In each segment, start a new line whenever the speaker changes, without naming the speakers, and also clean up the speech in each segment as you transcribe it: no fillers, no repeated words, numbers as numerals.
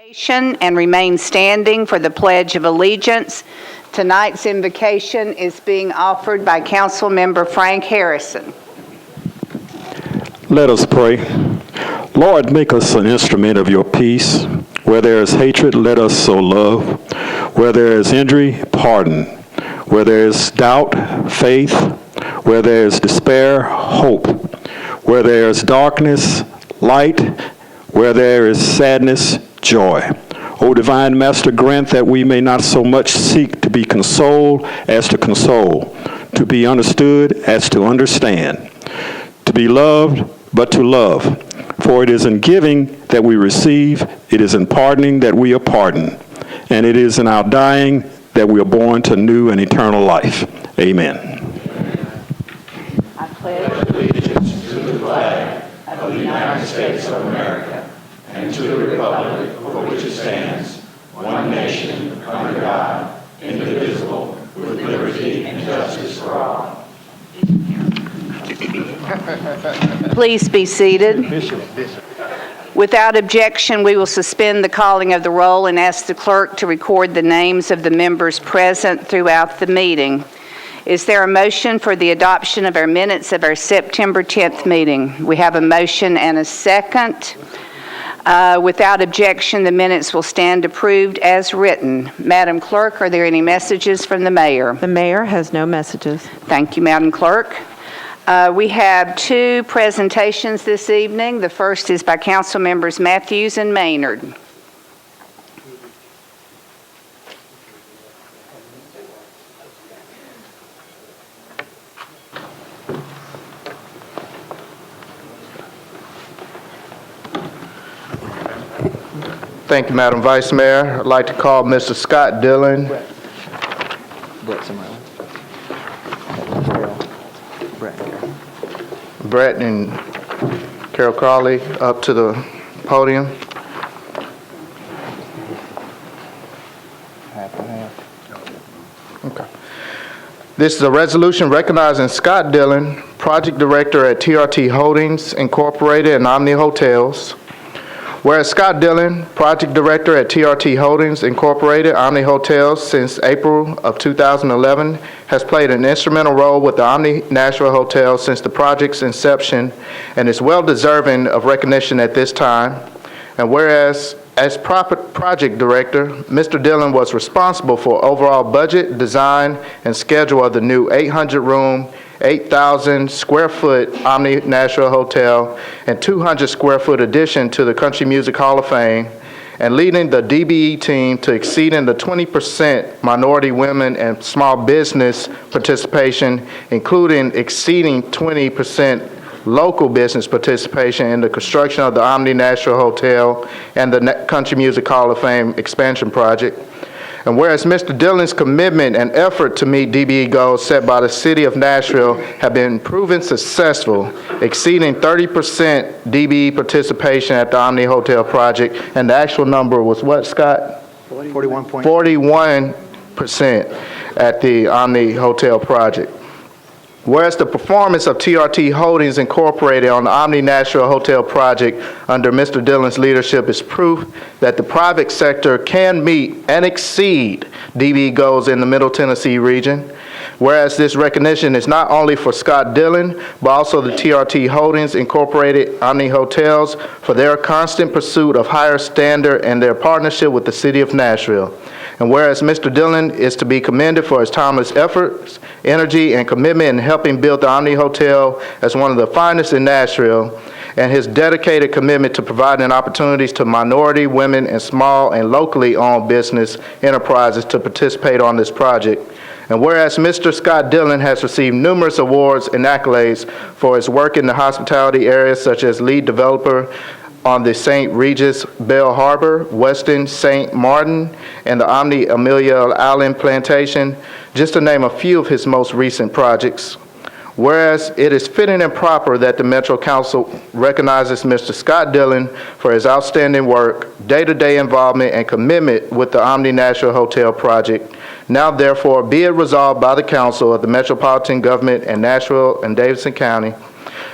And remain standing for the Pledge of Allegiance. Tonight's invocation is being offered by Council Member Frank Harrison.
Let us pray. Lord, make us an instrument of your peace. Where there is hatred, let us sow love. Where there is injury, pardon. Where there is doubt, faith. Where there is despair, hope. Where there is darkness, light. Where there is sadness, joy. O divine Master, grant that we may not so much seek to be consoled as to console, to be understood as to understand, to be loved but to love. For it is in giving that we receive, it is in pardoning that we are pardoned, and it is in our dying that we are born to new and eternal life. Amen.
I pledge
allegiance to the flag of the United States of America and to the republic for which it stands, one nation, under God, indivisible, with liberty and justice for all.
Please be seated. Without objection, we will suspend the calling of the roll and ask the clerk to record the names of the members present throughout the meeting. Is there a motion for the adoption of our minutes of our September 10th meeting? We have a motion and a second. Without objection, the minutes will stand approved as written. Madam Clerk, are there any messages from the mayor?
The mayor has no messages.
Thank you, Madam Clerk. We have two presentations this evening. The first is by Council Members Matthews and Maynard.
Thank you, Madam Vice Mayor. I'd like to call Mr. Scott Dillon. Brett and Carol Crawley up to the podium. Half and half. Okay. This is a resolution recognizing Scott Dillon, Project Director at TRT Holdings Incorporated and Omni Hotels. Whereas Scott Dillon, Project Director at TRT Holdings Incorporated, Omni Hotels since April of 2011, has played an instrumental role with the Omni Nashville Hotel since the project's inception and is well deserving of recognition at this time. And whereas as Project Director, Mr. Dillon was responsible for overall budget, design, and schedule of the new 800-room, 8,000 square foot Omni Nashville Hotel and 200 square foot addition to the Country Music Hall of Fame, and leading the DBE team to exceeding the 20% minority women and small business participation, including exceeding 20% local business participation in the construction of the Omni Nashville Hotel and the Country Music Hall of Fame expansion project. And whereas Mr. Dillon's commitment and effort to meet DBE goals set by the City of Nashville have been proven successful, exceeding 30% DBE participation at the Omni Hotel project, and the actual number was what, Scott? 41% at the Omni Hotel project. Whereas the performance of TRT Holdings Incorporated on the Omni Nashville Hotel project under Mr. Dillon's leadership is proof that the private sector can meet and exceed DBE goals in the Middle Tennessee region. Whereas this recognition is not only for Scott Dillon, but also the TRT Holdings Incorporated Omni Hotels for their constant pursuit of higher standard and their partnership with the City of Nashville. And whereas Mr. Dillon is to be commended for his tireless efforts, energy, and commitment in helping build the Omni Hotel as one of the finest in Nashville, and his dedicated commitment to providing opportunities to minority, women, and small and locally owned business enterprises to participate on this project. And whereas Mr. Scott Dillon has received numerous awards and accolades for his work in the hospitality area, such as lead developer on the St. Regis Bell Harbor, Westin St. Martin, and the Omni Amelia Island Plantation, just to name a few of his most recent projects. Whereas it is fitting and proper that the Metro Council recognizes Mr. Scott Dillon for his outstanding work, day-to-day involvement, and commitment with the Omni Nashville Hotel project. Now, therefore, be it resolved by the Council of the Metropolitan Government in Nashville and Davidson County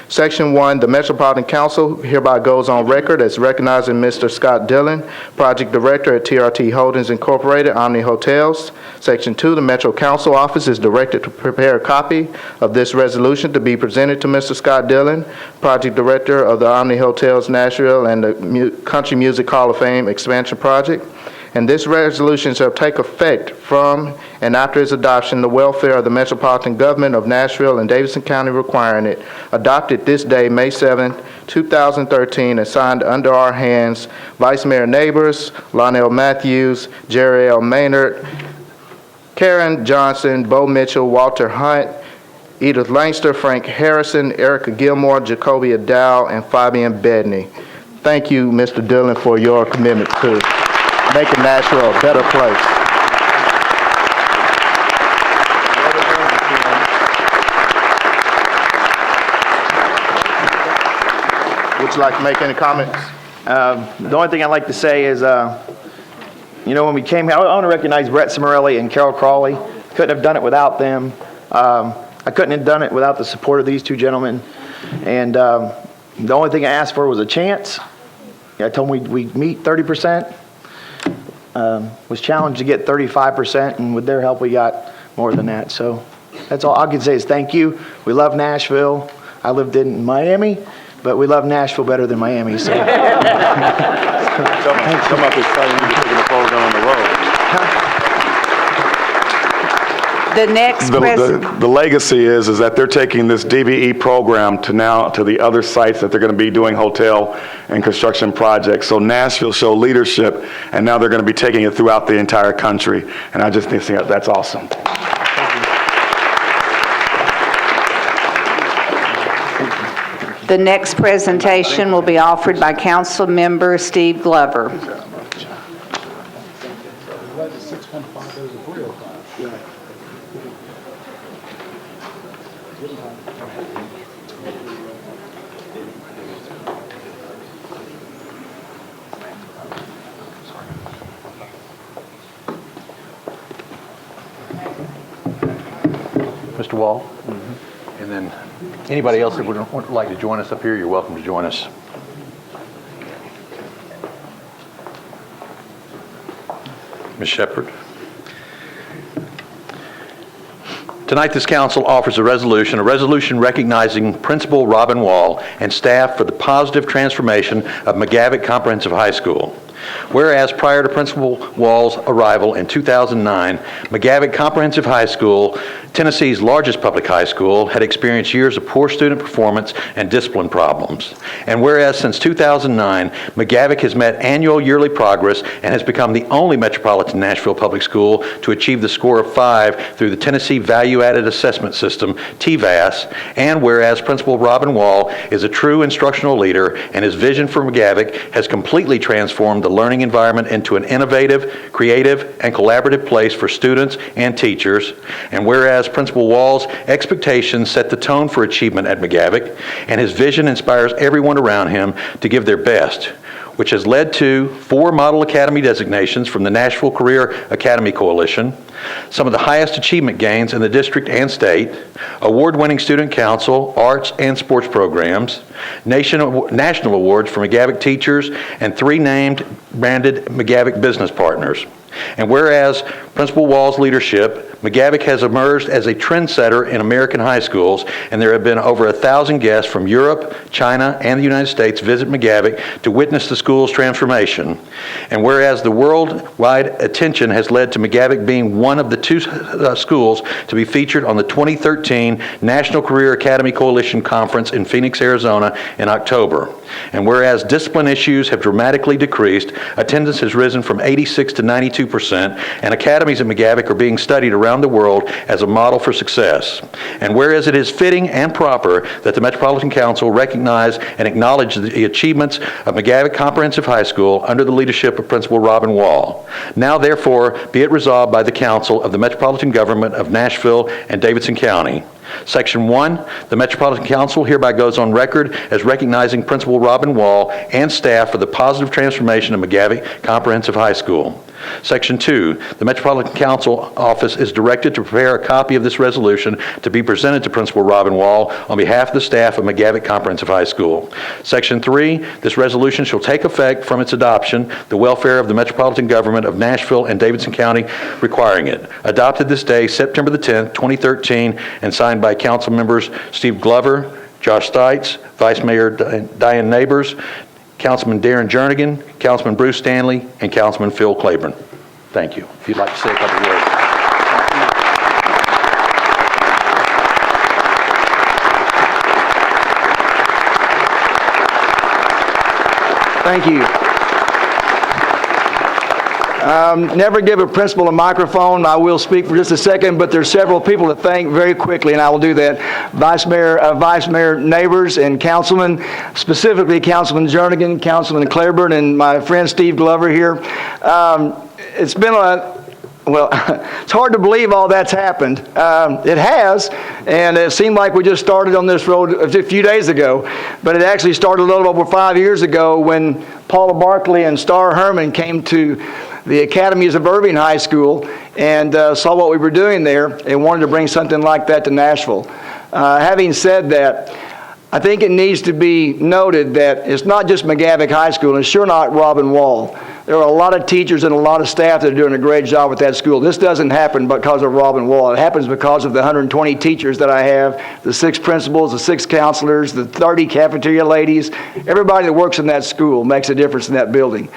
Section 1, the Metropolitan Council hereby goes on record as recognizing Mr. Scott Dillon, Project Director at TRT Holdings Incorporated, Omni Hotels. Section 2, the Metro Council Office is directed to prepare a copy of this resolution to be presented to Mr. Scott Dillon, Project Director of the Omni Hotels Nashville and the Country Music Hall of Fame Expansion Project. And this resolution shall take effect from and after its adoption, the welfare of the Metropolitan Government of Nashville and Davidson County requiring it, adopted this day, May 7, 2013, and signed under our hands, Vice Mayor Neighbors, Lionel Matthews, Jerry L. Maynard, Karen Johnson, Bo Mitchell, Walter Hunt, Edith Langster, Frank Harrison, Erica Gilmore, Jacoby Dow, and Fabian Bedney. Thank you, Mr. Dillon, for your commitment to making Nashville a better place. Would you like to make any comments?
The only thing I'd like to say is, when we came here, I want to recognize Brett Cimarelli and Carol Crawley. Couldn't have done it without them. I couldn't have done it without the support of these two gentlemen. And the only thing I asked for was a chance. I told them we'd meet 30%. Was challenged to get 35%, and with their help, we got more than that. So that's all I can say is thank you. We love Nashville. I lived in Miami, but we love Nashville better than Miami. So.
Some of us telling you to take the program on the road.
The next
The legacy is that they're taking this DBE program to the other sites that they're going to be doing hotel and construction projects. So Nashville showed leadership, and now they're going to be taking it throughout the entire country. And I just think that's awesome.
The next presentation will be offered by Council Member Steve Glover.
Mr. Wall? And then anybody else that would like to join us up here, you're welcome to join us. Ms. Shepherd. Tonight, this council offers a resolution recognizing Principal Robin Wall and staff for the positive transformation of McGavock Comprehensive High School. Whereas prior to Principal Wall's arrival in 2009, McGavock Comprehensive High School, Tennessee's largest public high school, had experienced years of poor student performance and discipline problems. And whereas since 2009, McGavock has met annual yearly progress and has become the only metropolitan Nashville public school to achieve the score of 5 through the Tennessee Value-Added Assessment System, TVAS, and whereas Principal Robin Wall is a true instructional leader and his vision for McGavock has completely transformed the learning environment into an innovative, creative, and collaborative place for students and teachers, and whereas Principal Wall's expectations set the tone for achievement at McGavock, and his vision inspires everyone around him to give their best, which has led to 4 Model Academy designations from the Nashville Career Academy Coalition, some of the highest achievement gains in the district and state, award-winning student council, arts and sports programs, national awards for McGavock teachers, and 3 named branded McGavock business partners. And whereas Principal Wall's leadership, McGavock has emerged as a trendsetter in American high schools, and there have been over 1,000 guests from Europe, China, and the United States visit McGavock to witness the school's transformation. And whereas the worldwide attention has led to McGavock being one of the 2 schools to be featured on the 2013 National Career Academy Coalition Conference in Phoenix, Arizona in October. And whereas discipline issues have dramatically decreased, attendance has risen from 86 to 92%, and academies at McGavock are being studied around the world as a model for success. And whereas it is fitting and proper that the Metropolitan Council recognize and acknowledge the achievements of McGavock Comprehensive High School under the leadership of Principal Robin Wall. Now, therefore, be it resolved by the Council of the Metropolitan Government of Nashville and Davidson County. Section 1, the Metropolitan Council hereby goes on record as recognizing Principal Robin Wall and staff for the positive transformation of McGavock Comprehensive High School. Section 2, the Metropolitan Council Office is directed to prepare a copy of this resolution to be presented to Principal Robin Wall on behalf of the staff of McGavick Comprehensive High School. Section 3, this resolution shall take effect from its adoption, the welfare of the metropolitan government of Nashville and Davidson County requiring it. Adopted this day, September the 10th, 2013, and signed by council members Steve Glover, Josh Stites, Vice Mayor Diane Neighbors, Councilman Darren Jernigan, Councilman Bruce Stanley, and Councilman Phil Claiborne. Thank you. If you'd like to say a couple of words.
Thank you. Never give a principal a microphone. I will speak for just a second, but there's several people to thank very quickly, and I will do that. Vice Mayor Neighbors and Councilman, specifically Councilman Jernigan, Councilman Claiborne, and my friend Steve Glover here. It's been well, it's hard to believe all that's happened. It has, and it seemed like we just started on this road a few days ago, but it actually started a little over 5 years ago when Paula Barkley and Star Herman came to the Academies of Irving High School and saw what we were doing there and wanted to bring something like that to Nashville. Having said that, I think it needs to be noted that it's not just McGavick High School, and it's sure not Robin Wall. There are a lot of teachers and a lot of staff that are doing a great job with that school. This doesn't happen because of Robin Wall. It happens because of the 120 teachers that I have, the 6 principals, the 6 counselors, the 30 cafeteria ladies. Everybody that works in that school makes a difference in that building.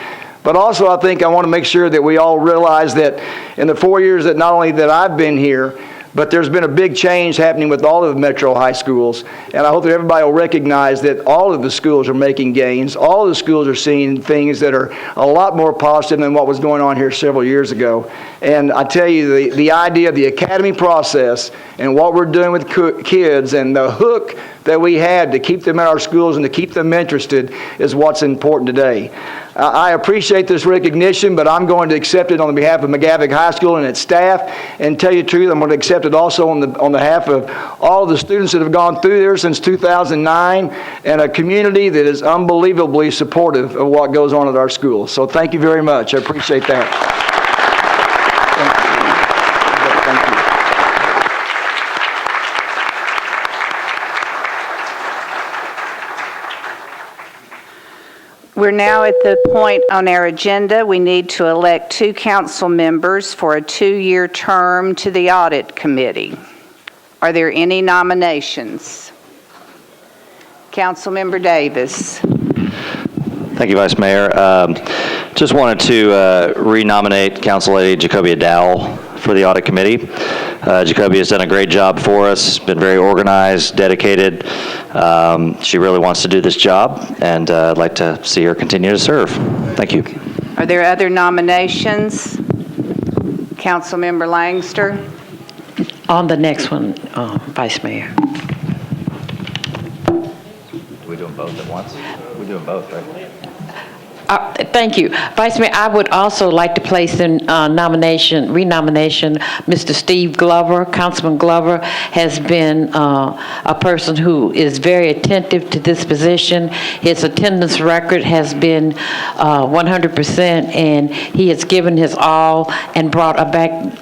But also, I think I want to make sure that we all realize that in the 4 years that not only that I've been here, but there's been a big change happening with all of the metro high schools, and I hope that everybody will recognize that all of the schools are making gains. All of the schools are seeing things that are a lot more positive than what was going on here several years ago. And I tell you, the idea of the academy process and what we're doing with kids and the hook that we had to keep them in our schools and to keep them interested is what's important today. I appreciate this recognition, but I'm going to accept it on behalf of McGavick High School and its staff, and tell you the truth, I'm going to accept it also on behalf of all of the students that have gone through there since 2009, and a community that is unbelievably supportive of what goes on at our schools. So thank you very much. I appreciate that.
We're now at the point on our agenda. We need to elect 2 council members for a 2-year term to the Audit Committee. Are there any nominations? Councilmember Davis.
Thank you, Vice Mayor. Just wanted to renominate Council Lady Jacobia Dowell for the Audit Committee. Jacobia has done a great job for us, been very organized, dedicated. She really wants to do this job, and I'd like to see her continue to serve. Thank you.
Are there other nominations? Councilmember Langster.
On the next one, Vice Mayor.
Are we doing both at once? We're doing both, right?
Thank you. Vice Mayor, I would also like to place in renomination, Mr. Steve Glover. Councilman Glover has been a person who is very attentive to this position. His attendance record has been 100%, and he has given his all and brought a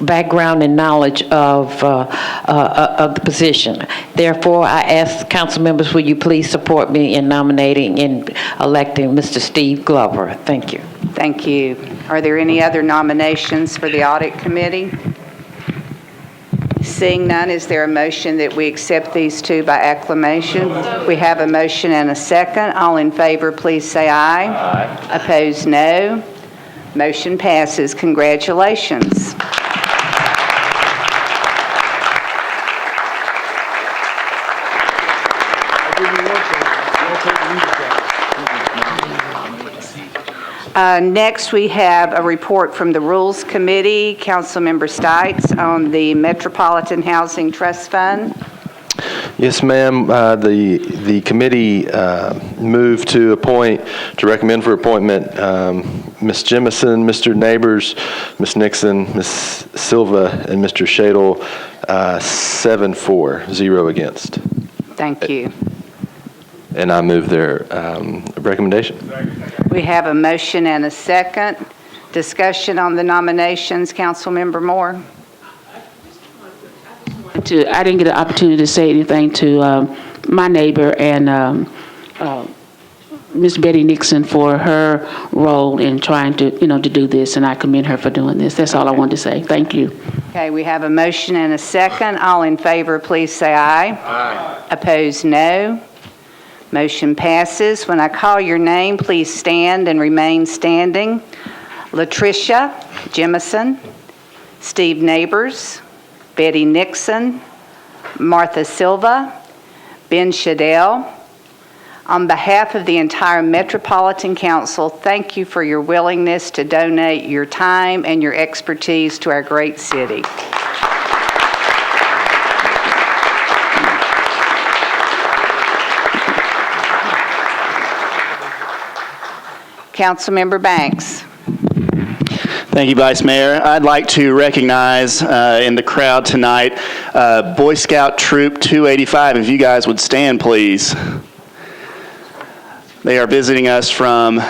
background and knowledge of the position. Therefore, I ask council members, will you please support me in nominating and electing Mr. Steve Glover? Thank you.
Thank you. Are there any other nominations for the Audit Committee? Seeing none, is there a motion that we accept these 2 by acclamation? We have a motion and a second. All in favor, please say aye. Aye. Opposed, no. Motion passes. Congratulations. Next, we have a report from the Rules Committee. Councilmember Stites on the Metropolitan Housing Trust Fund.
Yes, ma'am. The committee moved to recommend for appointment Ms. Jemison, Mr. Neighbors, Ms. Nixon, Ms. Silva, and Mr. Shadle, 7-4, 0 against.
Thank you.
And I move their recommendation.
We have a motion and a second. Discussion on the nominations, Councilmember Moore.
I didn't get an opportunity to say anything to my neighbor and Ms. Betty Nixon for her role in trying to, to do this, and I commend her for doing this. That's all I wanted to say. Thank you.
Okay, we have a motion and a second. All in favor, please say aye. Aye. Opposed, no. Motion passes. When I call your name, please stand and remain standing. Latricia Jemison, Steve Neighbors, Betty Nixon, Martha Silva, Ben Shadell. On behalf of the entire Metropolitan Council, thank you for your willingness to donate your time and your expertise to our great city. Councilmember Banks.
Thank you, Vice Mayor. I'd like to recognize in the crowd tonight Boy Scout Troop 285. If you guys would stand, please. They are visiting us from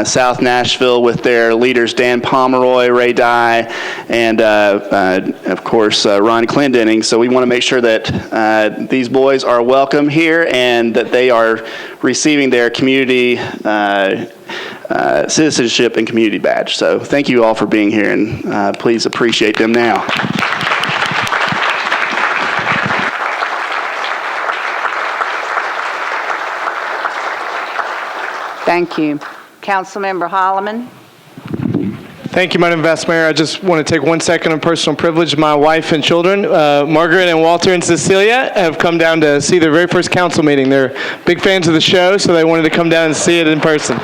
South Nashville with their leaders Dan Pomeroy, Ray Dye, and of course Ron Clendenning. So we want to make sure that these boys are welcome here and that they are receiving their community citizenship and community badge. So thank you all for being here, and please appreciate them now.
Thank you. Councilmember Holloman.
Thank you, Madam Vice Mayor. I just want to take 1 second of personal privilege. My wife and children, Margaret and Walter and Cecilia, have come down to see their very first council meeting. They're big fans of the show, so they wanted to come down and see it in person.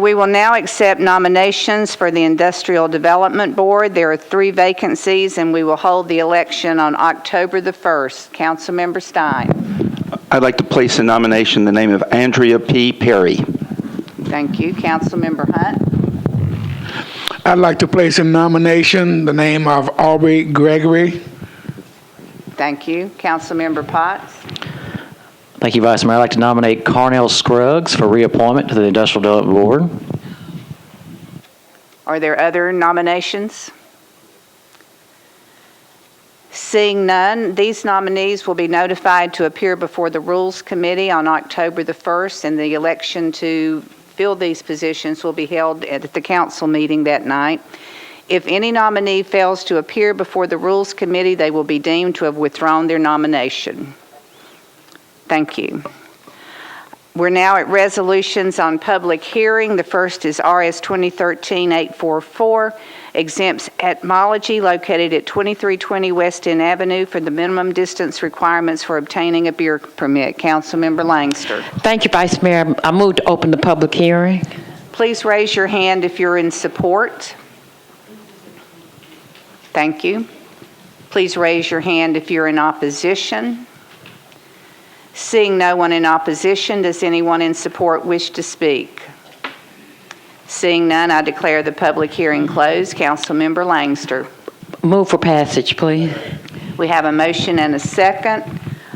We will now accept nominations for the Industrial Development Board. There are 3 vacancies, and we will hold the election on October the 1st. Councilmember Stein.
I'd like to place in nomination the name of Andrea P. Perry.
Thank you. Councilmember Hunt.
I'd like to place in nomination the name of Aubrey Gregory.
Thank you. Councilmember Potts.
Thank you, Vice Mayor. I'd like to nominate Carnell Scruggs for reappointment to the Industrial Development Board.
Are there other nominations? Seeing none, these nominees will be notified to appear before the Rules Committee on October the 1st, and the election to fill these positions will be held at the council meeting that night. If any nominee fails to appear before the Rules Committee, they will be deemed to have withdrawn their nomination. Thank you. We're now at resolutions on public hearing. The first is RS 2013-844, exempts etymology located at 2320 West End Avenue for the minimum distance requirements for obtaining a beer permit. Councilmember Langster.
Thank you, Vice Mayor. I move to open the public hearing.
Please raise your hand if you're in support. Thank you. Please raise your hand if you're in opposition. Seeing no one in opposition, does anyone in support wish to speak? Seeing none, I declare the public hearing closed. Councilmember Langster.
Move for passage, please.
We have a motion and a second.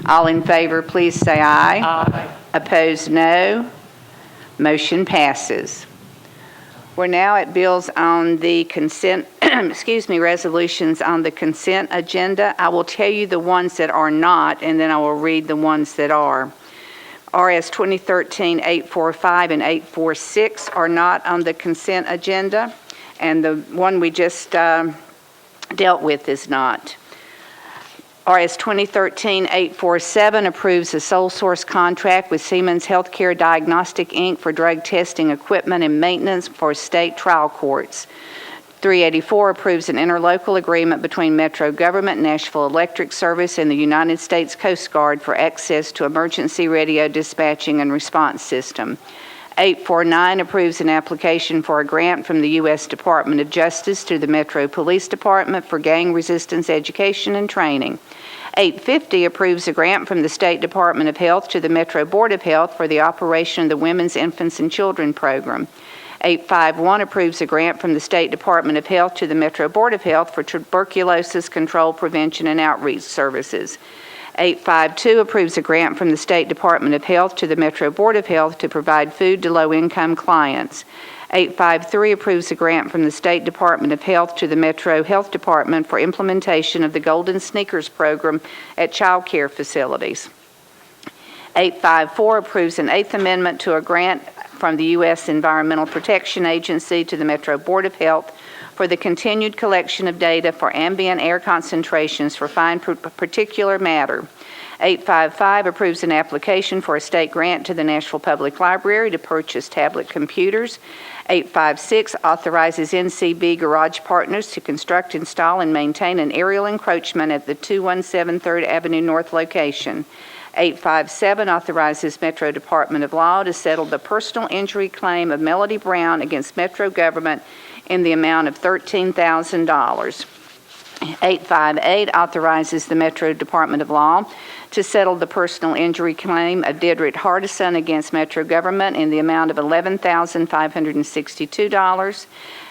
All in favor, please say aye. Aye. Opposed, no. Motion passes. We're now at bills on the consent, resolutions on the consent agenda. I will tell you the ones that are not, and then I will read the ones that are. RS 2013-845 and 846 are not on the consent agenda, and the one we just dealt with is not. RS 2013-847 approves a sole source contract with Siemens Healthcare Diagnostic, Inc. for drug testing equipment and maintenance for state trial courts. 384 approves an interlocal agreement between Metro Government, Nashville Electric Service, and the United States Coast Guard for access to emergency radio dispatching and response system. 849 approves an application for a grant from the U.S. Department of Justice to the Metro Police Department for gang resistance education and training. 850 approves a grant from the State Department of Health to the Metro Board of Health for the operation of the Women's, Infants, and Children Program. 851 approves a grant from the State Department of Health to the Metro Board of Health for tuberculosis control, prevention, and outreach services. 852 approves a grant from the State Department of Health to the Metro Board of Health to provide food to low-income clients. 853 approves a grant from the State Department of Health to the Metro Health Department for implementation of the Golden Sneakers program at child care facilities. 854 approves an eighth amendment to a grant from the U.S. Environmental Protection Agency to the Metro Board of Health for the continued collection of data for ambient air concentrations for fine particulate matter. 855 approves an application for a state grant to the Nashville Public Library to purchase tablet computers. 856 authorizes NCB Garage Partners to construct, install, and maintain an aerial encroachment at the 217 3rd Avenue North location. 857 authorizes Metro Department of Law to settle the personal injury claim of Melody Brown against Metro government in the amount of $13,000. 858 authorizes the Metro Department of Law to settle the personal injury claim of Deirdre Hardison against Metro government in the amount of $11,562.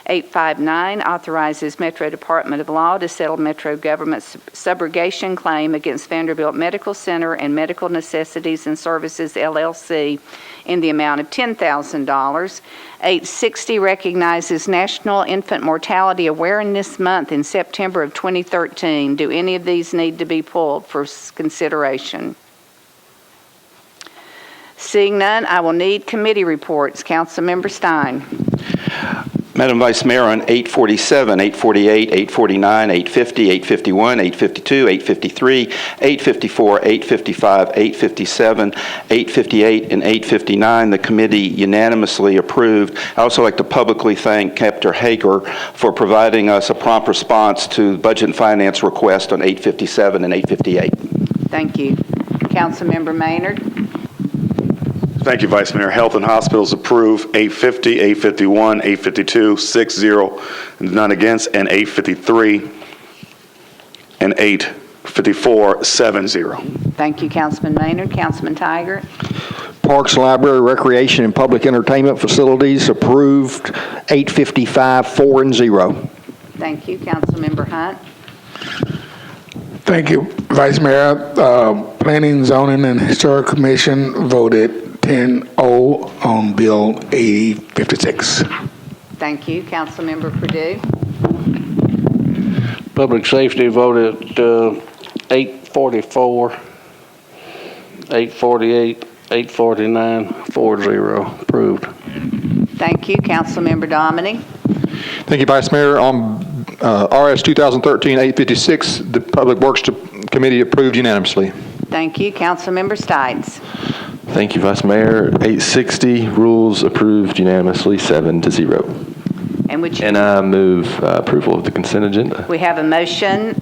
859 authorizes Metro Department of Law to settle Metro government's subrogation claim against Vanderbilt Medical Center and Medical Necessities and Services, LLC, in the amount of $10,000. 860 recognizes National Infant Mortality Awareness Month in September of 2013. Do any of these need to be pulled for consideration? Seeing none, I will need committee reports. Councilmember Stein.
Madam Vice Mayor, on 847, 848, 849, 850, 851, 852, 853, 854, 855, 857, 858, and 859, the committee unanimously approved. I also like to publicly thank Captain Hager for providing us a prompt response to budget and finance request on 857 and 858.
Thank you. Councilmember Maynard.
Thank you, Vice Mayor. Health and Hospitals approve 850, 851, 852, 6-0, none against, and 853 and 854, 7-0.
Thank you, Councilman Maynard. Councilman Tiger.
Parks, Library, Recreation, and Public Entertainment Facilities approved 855, 4-0.
Thank you, Councilmember Hunt.
Thank you, Vice Mayor. Planning, Zoning, and Historic Commission voted 10-0 on Bill 8056.
Thank you, Councilmember Purdue.
Public Safety voted 844, 848, 849, 4-0. Approved.
Thank you, Councilmember Dominy.
Thank you, Vice Mayor. On RS 2013-856, the Public Works Committee approved unanimously.
Thank you, Councilmember Stites.
Thank you, Vice Mayor. 860, rules approved unanimously, 7-0.
And
I move approval of the consent agenda.
we have a motion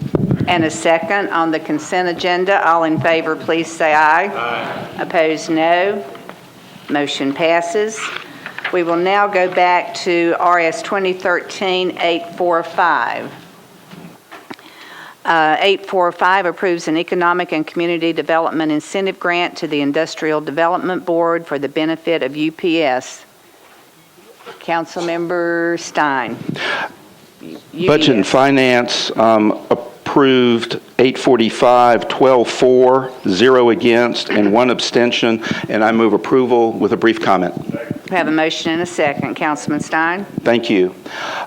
and a second on the consent agenda. All in favor, please say aye. Aye. Opposed, no. Motion passes. We will now go back to RS 2013-845. 845 approves an Economic and Community Development Incentive Grant to the Industrial Development Board for the benefit of UPS. Councilmember Stein.
Budget and Finance approved 845, 12-4, 0 against, and 1 abstention, and I move approval with a brief comment.
We have a motion and a second. Councilman Stein.
Thank you.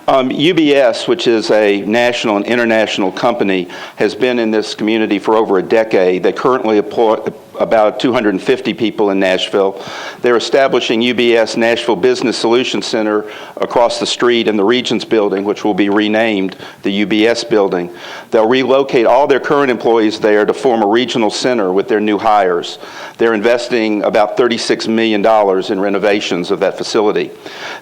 UBS, which is a national and international company, has been in this community for over a decade. They currently employ about 250 people in Nashville. They're establishing UBS Nashville Business Solutions Center across the street in the Regions Building, which will be renamed the UBS Building. They'll relocate all their current employees there to form a regional center with their new hires. They're investing about $36 million in renovations of that facility.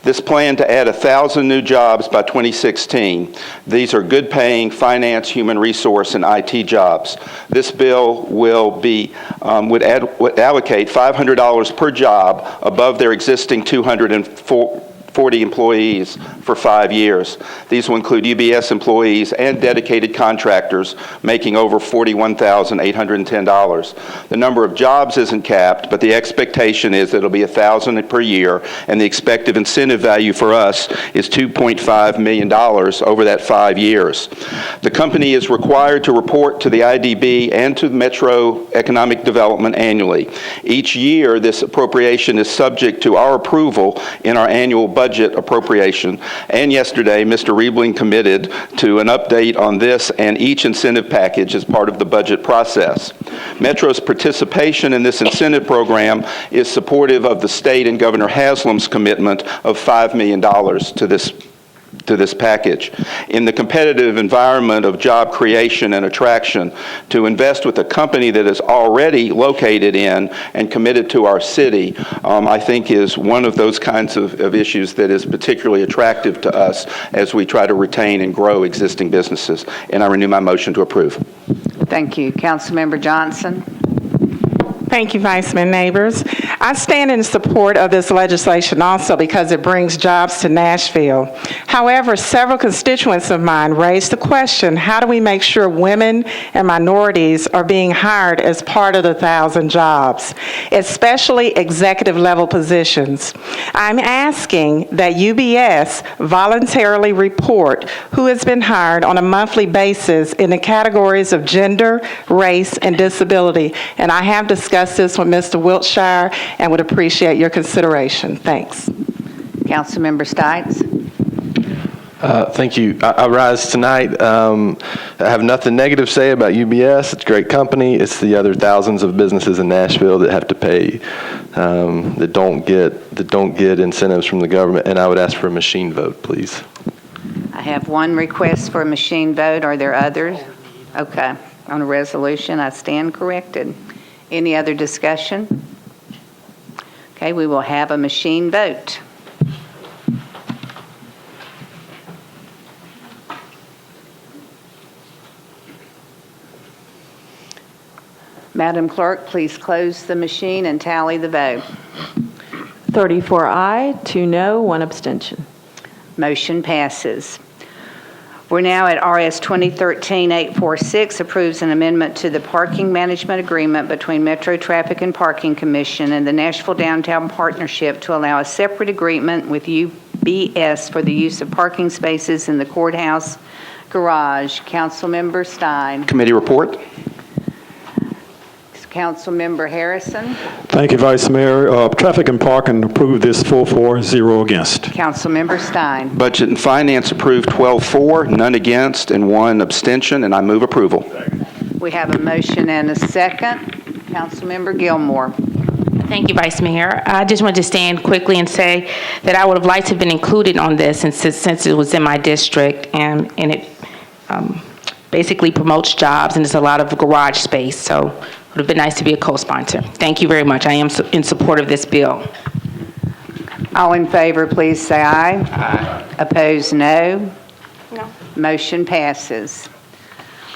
This plan to add 1,000 new jobs by 2016. These are good-paying finance, human resource, and IT jobs. This bill will be would allocate $500 per job above their existing $240 40 employees for 5 years. These will include UBS employees and dedicated contractors making over $41,810. The number of jobs isn't capped, but the expectation is that it'll be 1,000 per year, and the expected incentive value for us is $2.5 million over that 5 years. The company is required to report to the IDB and to Metro Economic Development annually. Each year, this appropriation is subject to our approval in our annual budget appropriation. And yesterday, Mr. Riebling committed to an update on this and each incentive package as part of the budget process. Metro's participation in this incentive program is supportive of the state and Governor Haslam's commitment of $5 million to this package. In the competitive environment of job creation and attraction, to invest with a company that is already located in and committed to our city, I think is one of those kinds of issues that is particularly attractive to us as we try to retain and grow existing businesses. And I renew my motion to approve.
Thank you. Councilmember Johnson.
Thank you, Vice Mayor Neighbors. I stand in support of this legislation also because it brings jobs to Nashville. However, several constituents of mine raised the question, how do we make sure women and minorities are being hired as part of the 1,000 jobs, especially executive level positions? I'm asking that UBS voluntarily report who has been hired on a monthly basis in the categories of gender, race, and disability. And I have discussed this with Mr. Wiltshire and would appreciate your consideration. Thanks.
Councilmember Stites.
Thank you. I rise tonight. I have nothing negative to say about UBS. It's a great company. It's the other thousands of businesses in Nashville that have to pay, that don't get incentives from the government. And I would ask for a machine vote, please.
I have one request for a machine vote. Are there others? Okay. On a resolution, I stand corrected. Any other discussion? Okay, we will have a machine vote. Madam Clerk, please close the machine and tally the vote.
34 aye, 2 no, 1 abstention.
Motion passes. We're now at RS 2013-846, approves an amendment to the parking management agreement between Metro Traffic and Parking Commission and the Nashville Downtown Partnership to allow a separate agreement with UBS for the use of parking spaces in the courthouse garage. Councilmember Stein.
Committee report.
Councilmember Harrison.
Thank you, Vice Mayor. Traffic and Parking approved this 4-4, 0 against.
Councilmember Stein.
Budget and Finance approved 12-4, none against, and 1 abstention, and I move approval.
We have a motion and a second. Councilmember Gilmore.
Thank you, Vice Mayor. I just wanted to stand quickly and say that I would have liked to have been included on this since it was in my district, and it basically promotes jobs and there's a lot of garage space, so it would have been nice to be a co-sponsor. Thank you very much. I am in support of this bill.
All in favor, please say aye. Aye. Opposed, no. No. Motion passes.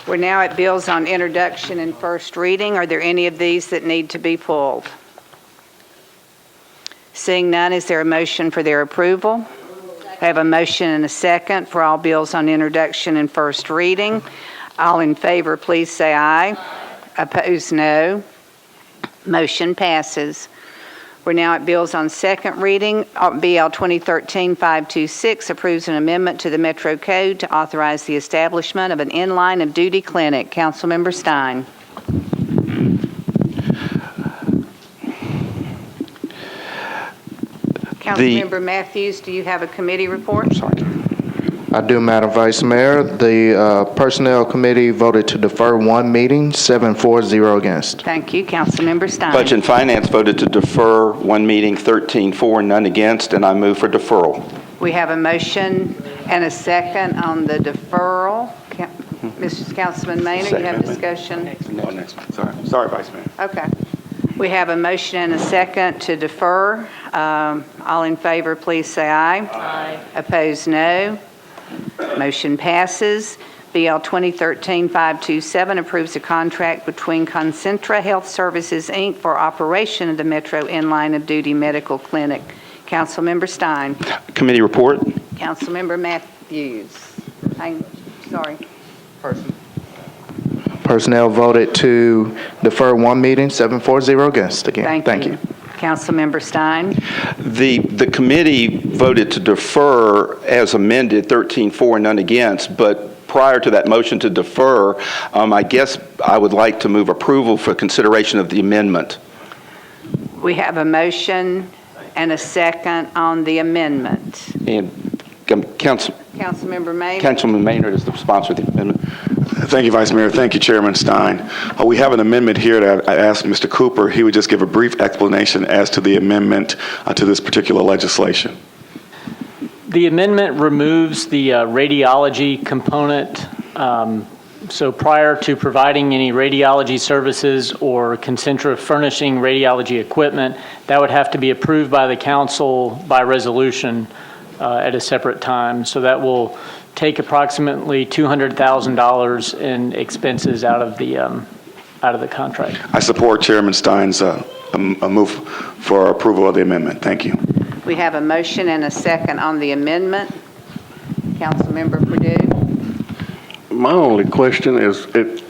We're now at bills on introduction and first reading. Are there any of these that need to be pulled? Seeing none, is there a motion for their approval? I have a motion and a second for all bills on introduction and first reading. All in favor, please say aye. Opposed, no. Motion passes. We're now at bills on second reading. BL 2013-526 approves an amendment to the Metro Code to authorize the establishment of an in-line of duty clinic. Councilmember Stein. Councilmember Matthews, do you have a committee report?
Sorry.
I do, Madam Vice Mayor. The Personnel Committee voted to defer 1 meeting, 7-4, 0 against.
Thank you. Councilmember Stein.
Budget and Finance voted to defer 1 meeting, 13-4, none against, and I move for deferral.
We have a motion and a second on the deferral. Mr. Councilman Maynard, you have discussion?
No, next one. Sorry, Vice Mayor.
Okay. We have a motion and a second to defer. All in favor, please say aye. Aye. Opposed, no. Motion passes. BL 2013-527 approves a contract between Concentra Health Services, Inc. for operation of the Metro In-Line of Duty Medical Clinic. Councilmember Stein.
Committee report.
Councilmember Matthews. Sorry.
Personnel voted to defer one meeting, 7-4-0 against again. Thank you.
Councilmember Stein.
The committee voted to defer as amended, 13-4, none against, but prior to that motion to defer, I guess I would like to move approval for consideration of the amendment.
We have a motion and a second on the amendment.
And
Councilmember Maynard.
Councilman Maynard is the sponsor of the amendment.
Thank you, Vice Mayor. Thank you, Chairman Stein. We have an amendment here that I asked Mr. Cooper. He would just give a brief explanation as to the amendment to this particular legislation.
The amendment removes the radiology component. So prior to providing any radiology services or Concentra furnishing radiology equipment, that would have to be approved by the council by resolution at a separate time. So that will take approximately $200,000 in expenses out of the contract.
I support Chairman Stein's a move for approval of the amendment. Thank you.
We have a motion and a second on the amendment. Councilmember Perdue.
My only question is, and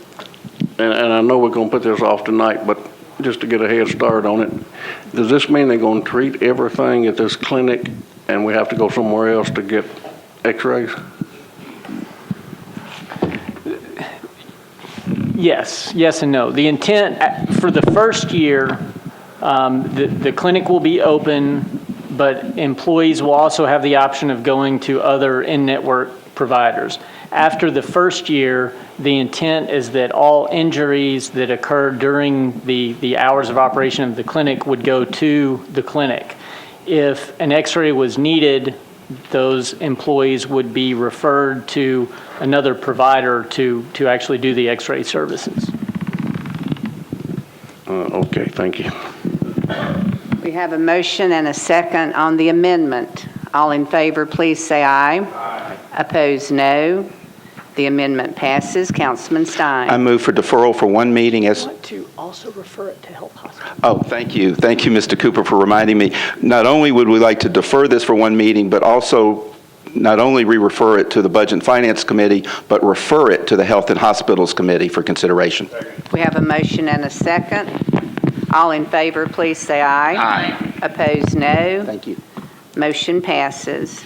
I know we're going to put this off tonight, but just to get a head start on it, does this mean they're going to treat everything at this clinic and we have to go somewhere else to get x-rays?
Yes and no. The intent for the first year, the clinic will be open, but employees will also have the option of going to other in-network providers. After the first year, the intent is that all injuries that occur during the hours of operation of the clinic would go to the clinic. If an x-ray was needed, those employees would be referred to another provider to actually do the x-ray services.
Okay, thank you.
We have a motion and a second on the amendment. All in favor, please say aye. Aye. Opposed, no. The amendment passes. Councilman Stein.
I move for deferral for one meeting as...
I want to also refer it to Health Hospital.
Oh, thank you. Thank you, Mr. Cooper, for reminding me. Not only would we like to defer this for one meeting, but also not only re-refer it to the Budget and Finance Committee, but refer it to the Health and Hospitals Committee for consideration.
We have a motion and a second. All in favor, please say aye.
Aye.
Opposed, no.
Thank you.
Motion passes.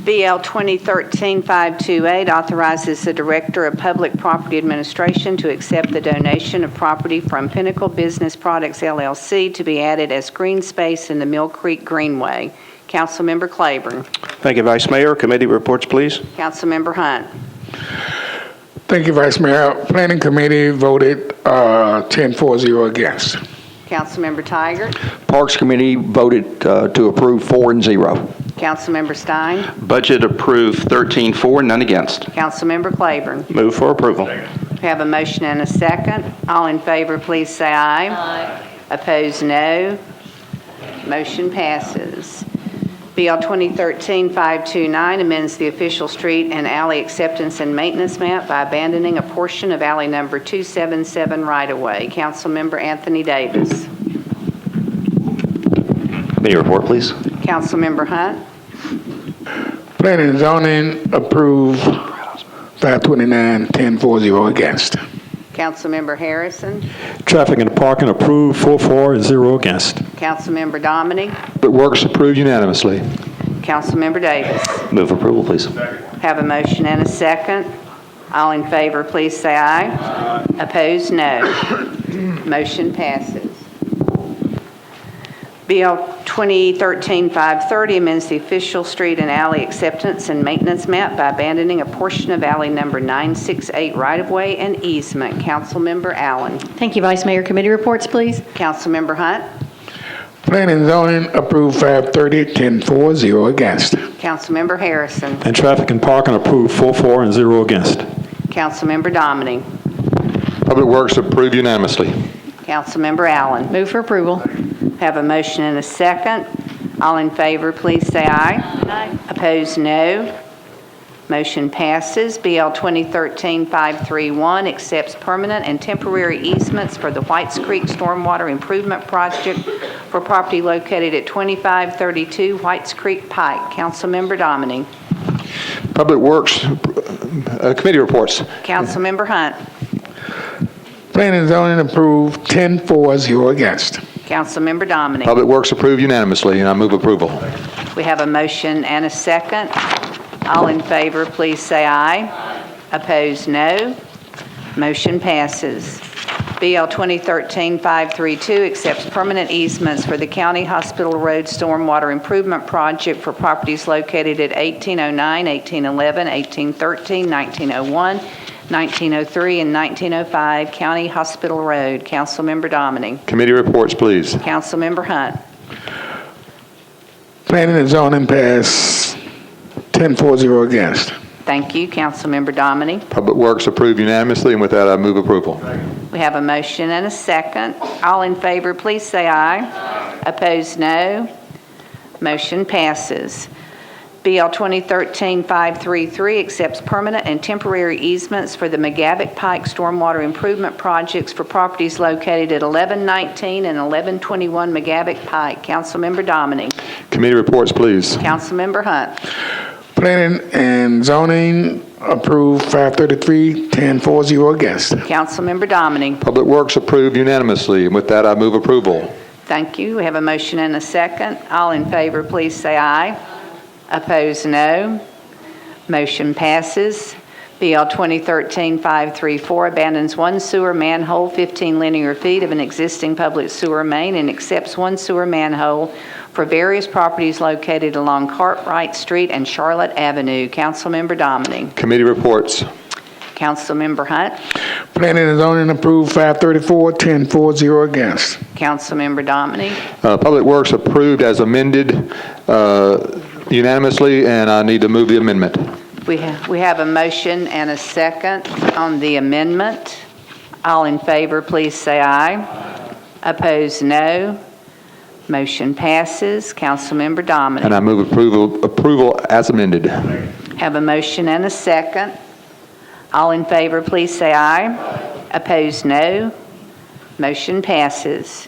BL 2013-528 authorizes the Director of Public Property Administration to accept the donation of property from Pinnacle Business Products, LLC to be added as green space in the Mill Creek Greenway. Councilmember Claiborne.
Thank you, Vice Mayor. Committee reports, please.
Councilmember Hunt.
Thank you, Vice Mayor. Planning Committee voted 10-4-0 against.
Councilmember Tiger.
Parks Committee voted to approve 4-0.
Councilmember Stein.
Budget approved 13-4, none against.
Councilmember Claiborne.
Move for approval.
We have a motion and a second. All in favor, please say aye. Aye. Opposed, no. Motion passes. BL 2013-529 amends the official street and alley acceptance and maintenance map by abandoning a portion of alley number 277 right-of-way. Councilmember Anthony Davis.
Committee report, please.
Councilmember Hunt.
Planning and Zoning approved 529, 10-4-0 against.
Councilmember Harrison.
Traffic and Parking approved 4-0 against.
Councilmember Dominic.
Public Works approved unanimously.
Councilmember Davis.
Move approval, please.
Have a motion and a second. All in favor, please say aye. Aye. Opposed, no. Motion passes. BL 2013-530 amends the official street and alley acceptance and maintenance map by abandoning a portion of alley number 968 right-of-way and easement. Councilmember Allen.
Thank you, Vice Mayor. Committee reports, please.
Councilmember Hunt.
Planning and Zoning approved 530, 10-4-0 against.
Councilmember Harrison.
And Traffic and Parking approved 4-0 against.
Councilmember Dominic.
Public Works approved unanimously.
Councilmember Allen.
Move for approval.
Have a motion and a second. All in favor, please say aye. Aye. Opposed, no. Motion passes. BL 2013-531 accepts permanent and temporary easements for the Whites Creek Stormwater Improvement Project for property located at 2532 Whites Creek Pike. Councilmember Dominy.
Public Works Committee reports.
Councilmember Hunt.
Planning and zoning approved 10-4, 0 against.
Councilmember Dominy.
Public Works approved unanimously, and I move approval.
We have a motion and a second. All in favor, please say aye. Opposed, no. Motion passes. BL 2013-532 accepts permanent easements for the County Hospital Road Stormwater Improvement Project for properties located at 1809, 1811, 1813, 1901, 1903, and 1905 County Hospital Road. Councilmember Dominy.
Committee reports, please.
Councilmember Hunt.
Planning and zoning passed 10-4, 0 against.
Thank you, Councilmember Dominy.
Public Works approved unanimously, and with that, I move approval.
We have a motion and a second. All in favor, please say aye. Opposed, no. Motion passes. BL 2013-533 accepts permanent and temporary easements for the McGavick Pike Stormwater Improvement Projects for properties located at 1119 and 1121 McGavick Pike. Councilmember Dominy.
Committee reports, please.
Councilmember Hunt.
Planning and zoning approved 533, 10-4, 0 against.
Councilmember Dominy.
Public Works approved unanimously, and with that, I move approval.
Thank you. We have a motion and a second. All in favor, please say aye. Opposed, no. Motion passes. BL 2013-534 abandons one sewer manhole 15 linear feet of an existing public sewer main and accepts one sewer manhole for various properties located along Cartwright Street and Charlotte Avenue. Councilmember Dominy.
Committee reports.
Councilmember Hunt.
Planning and zoning approved 534, 10-4, 0 against.
Councilmember Dominy.
Public Works approved as amended unanimously, and I need to move the amendment.
We have a motion and a second on the amendment. All in favor, please say aye. Opposed, no. Motion passes. Councilmember Dominy.
And I move approval as amended.
Have a motion and a second. All in favor, please say aye. Opposed, no. Motion passes.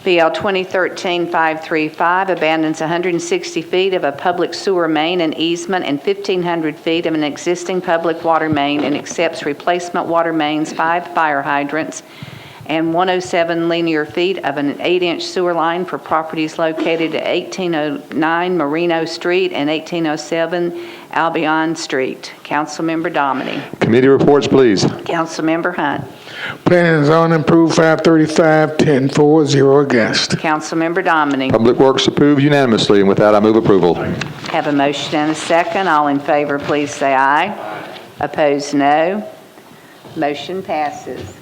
BL 2013-535 abandons 160 feet of a public sewer main and easement and 1,500 feet of an existing public water main and accepts replacement water mains, 5 fire hydrants, and 107 linear feet of an 8-inch sewer line for properties located at 1809 Marino Street and 1807 Albion Street. Councilmember Dominy.
Committee reports, please.
Councilmember Hunt.
Planning and zoning approved 535, 10-4, 0 against.
Councilmember Dominy.
Public Works approved unanimously, and with that, I move approval.
Have a motion and a second. All in favor, please say aye. Opposed, no. Motion passes.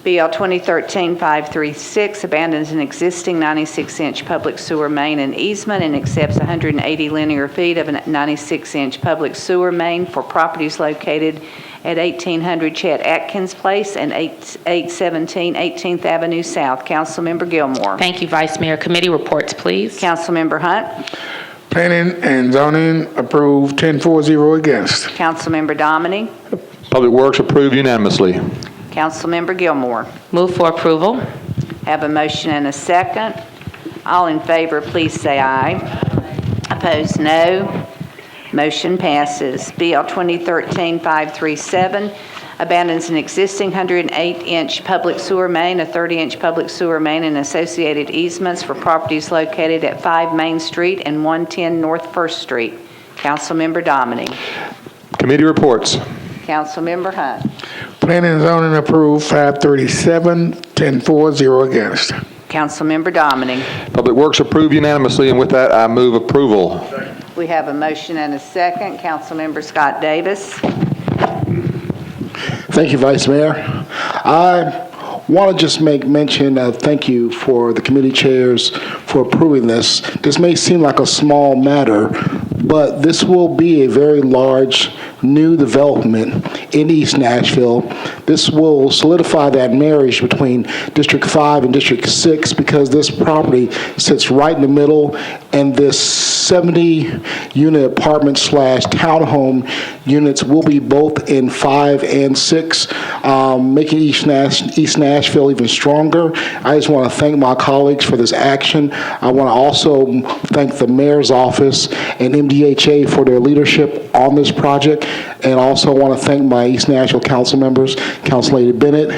BL 2013-536 abandons an existing 96-inch public sewer main and easement and accepts 180 linear feet of a 96-inch public sewer main for properties located at 1800 Chet Atkins Place and 817 18th Avenue South. Councilmember Gilmore.
Thank you, Vice Mayor. Committee reports, please.
Councilmember Hunt. Planning and zoning approved 10-4, 0 against.
Councilmember Dominy.
Public Works approved unanimously.
Councilmember Gilmore.
Move for approval.
Have a motion and a second. All in favor, please say aye. Opposed, no. Motion passes. BL 2013-537 abandons an existing 108-inch public sewer main, a 30-inch public sewer main, and associated easements for properties located at 5 Main Street and 110 North 1st Street. Councilmember Dominy.
Committee reports.
Councilmember Hunt.
Planning and zoning approved 537, 10-4, 0 against.
Councilmember Dominy.
Public Works approved unanimously, and with that, I move approval.
We have a motion and a second. Councilmember Scott Davis.
Thank you, Vice Mayor. I want to just make mention of thank you for the committee chairs for approving this. This may seem like a small matter, but this will be a very large new development in East Nashville. This will solidify that marriage between District 5 and District 6 because this property sits right in the middle, and this 70-unit apartment / townhome units will be both in 5 and 6, making East Nashville even stronger. I just want to thank my colleagues for this action. I want to also thank the mayor's office and MDHA for their leadership on this project, and also want to thank my East Nashville council members, Councilor Bennett,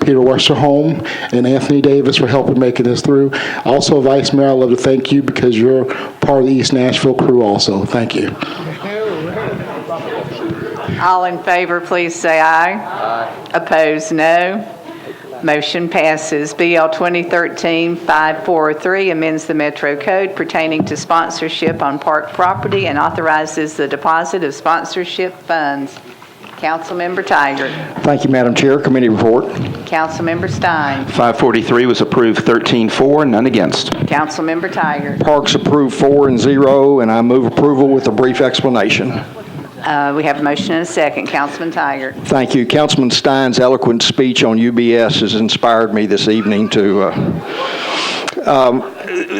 Peter Westerholm, and Anthony Davis for helping making this through. Also, Vice Mayor, I'd love to thank you because you're part of the East Nashville crew also. Thank you.
All in favor, please say aye. Aye. Opposed, no. Motion passes. BL 2013-5403 amends the Metro Code pertaining to sponsorship on park property and authorizes the deposit of sponsorship funds. Councilmember Tiger.
Thank you, Madam Chair. Committee report.
Councilmember Stein.
543 was approved 13-4, none against.
Councilmember Tiger.
Parks approved 4-0, and I move approval with a brief explanation.
We have a motion and a second. Councilman Tiger.
Thank you. Councilman Stein's eloquent speech on UBS has inspired me this evening to...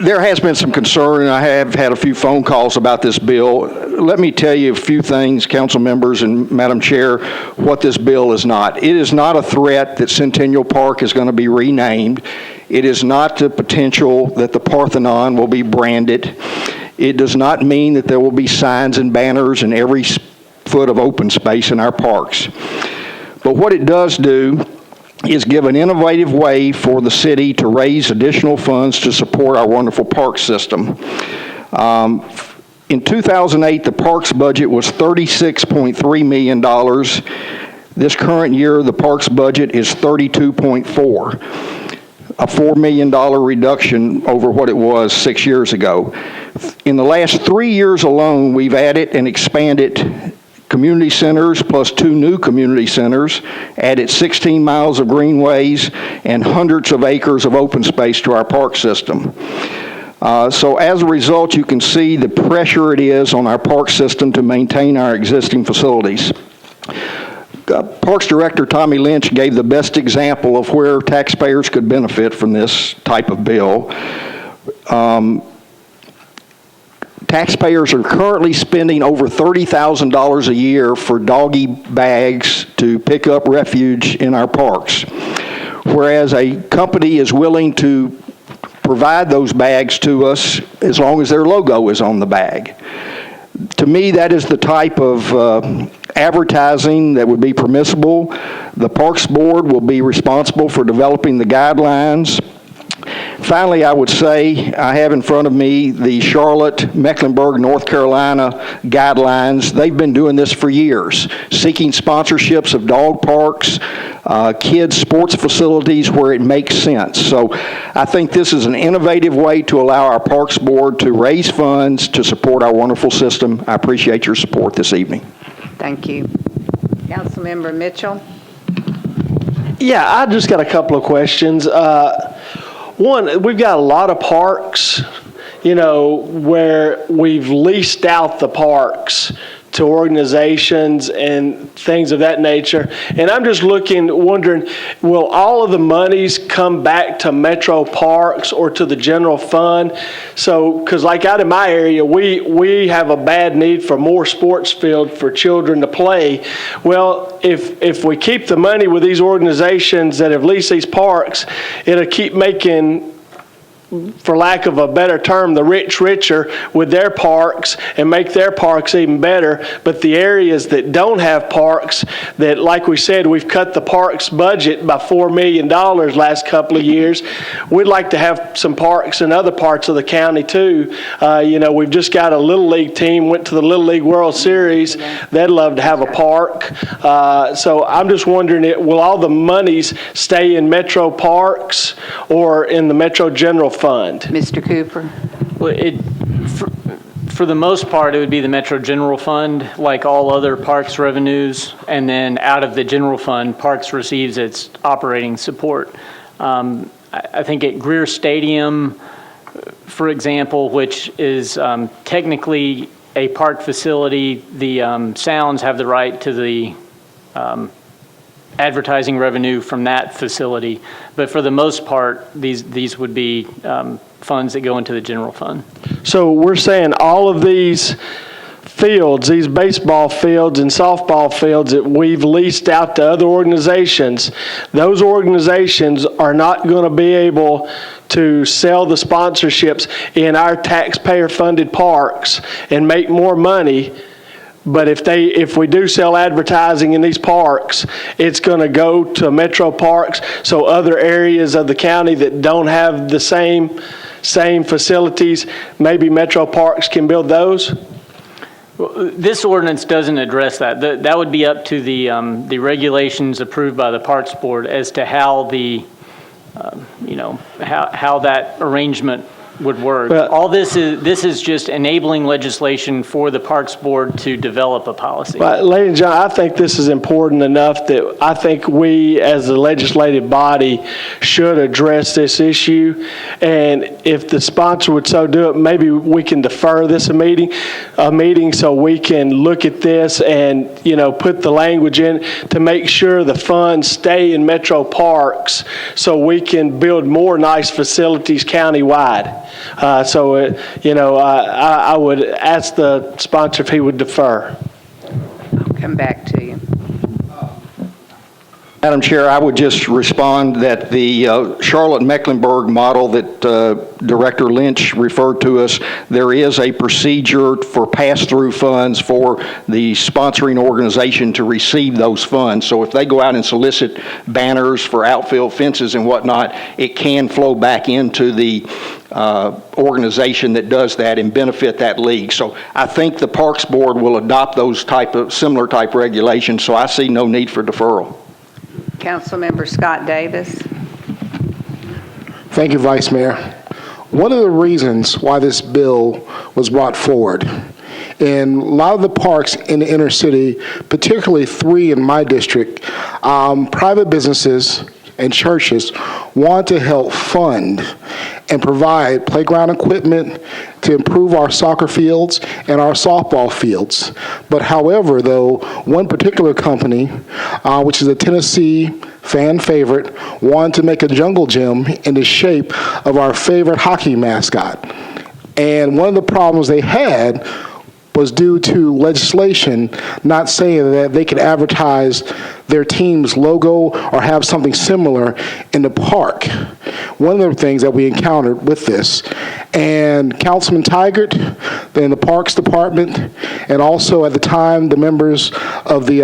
there has been some concern, and I have had a few phone calls about this bill. Let me tell you a few things, council members and Madam Chair, what this bill is not. It is not a threat that Centennial Park is going to be renamed. It is not the potential that the Parthenon will be branded. It does not mean that there will be signs and banners in every foot of open space in our parks. But what it does do is give an innovative way for the city to raise additional funds to support our wonderful park system. In 2008, the parks budget was $36.3 million. This current year, the parks budget is $32.4, a $4 million reduction over what it was 6 years ago. In the last 3 years alone, we've added and expanded community centers plus 2 new community centers, added 16 miles of greenways, and hundreds of acres of open space to our park system. So as a result, you can see the pressure it is on our park system to maintain our existing facilities. Parks Director Tommy Lynch gave the best example of where taxpayers could benefit from this type of bill. Taxpayers are currently spending over $30,000 a year for doggy bags to pick up refuge in our parks, whereas a company is willing to provide those bags to us as long as their logo is on the bag. To me, that is the type of advertising that would be permissible. The Parks Board will be responsible for developing the guidelines. Finally, I would say I have in front of me the Charlotte, Mecklenburg, North Carolina guidelines. They've been doing this for years, seeking sponsorships of dog parks, kids' sports facilities where it makes sense. So I think this is an innovative way to allow our Parks Board to raise funds to support our wonderful system. I appreciate your support this evening.
Thank you. Councilmember Mitchell.
Yeah, I just got a couple of questions. One, we've got a lot of parks, where we've leased out the parks to organizations and things of that nature. And I'm just wondering, will all of the monies come back to Metro Parks or to the general fund? So, because like out in my area, we have a bad need for more sports field for children to play. Well, if we keep the money with these organizations that have leased these parks, it'll keep making, for lack of a better term, the rich richer with their parks and make their parks even better. But the areas that don't have parks, that, like we said, we've cut the parks budget by $4 million last couple of years. We'd like to have some parks in other parts of the county too. We've just got a Little League team, went to the Little League World Series. They'd love to have a park. So I'm just wondering, will all the monies stay in Metro Parks or in the Metro General Fund?
Mr. Cooper.
Well, for the most part, it would be the Metro General Fund, like all other parks revenues, and then out of the general fund, Parks receives its operating support. I think at Greer Stadium, for example, which is technically a park facility, the Sounds have the right to the advertising revenue from that facility. But for the most part, these would be funds that go into the general fund.
So we're saying all of these fields, these baseball fields and softball fields that we've leased out to other organizations, those organizations are not going to be able to sell the sponsorships in our taxpayer-funded parks and make more money. But if we do sell advertising in these parks, it's going to go to metro parks, so other areas of the county that don't have the same facilities, maybe metro parks can build those?
Well, this ordinance doesn't address that. That would be up to the regulations approved by the Parks Board as to how the, how that arrangement would work.
But
all this is just enabling legislation for the Parks Board to develop a policy.
But, ladies and gentlemen, I think this is important enough that I think we, as a legislative body, should address this issue. And if the sponsor would so do it, maybe we can defer this a meeting so we can look at this and, put the language in to make sure the funds stay in metro parks so we can build more nice facilities countywide. I would ask the sponsor if he would defer.
I'll come back to you.
Madam Chair, I would just respond that the Charlotte-Mecklenburg model that Director Lynch referred to us, there is a procedure for pass-through funds for the sponsoring organization to receive those funds. So if they go out and solicit banners for outfield fences and whatnot, it can flow back into the organization that does that and benefit that league. So I think the Parks Board will adopt those similar type regulations, so I see no need for deferral.
Councilmember Scott Davis.
Thank you, Vice Mayor. One of the reasons why this bill was brought forward, in a lot of the parks in the inner city, particularly 3 in my district, private businesses and churches want to help fund and provide playground equipment to improve our soccer fields and our softball fields. But however, though, one particular company, which is a Tennessee fan favorite, wanted to make a jungle gym in the shape of our favorite hockey mascot. And one of the problems they had was due to legislation not saying that they could advertise their team's logo or have something similar in the park. One of the things that we encountered with this, and Councilman Tigert in the Parks Department, and also at the time the members of the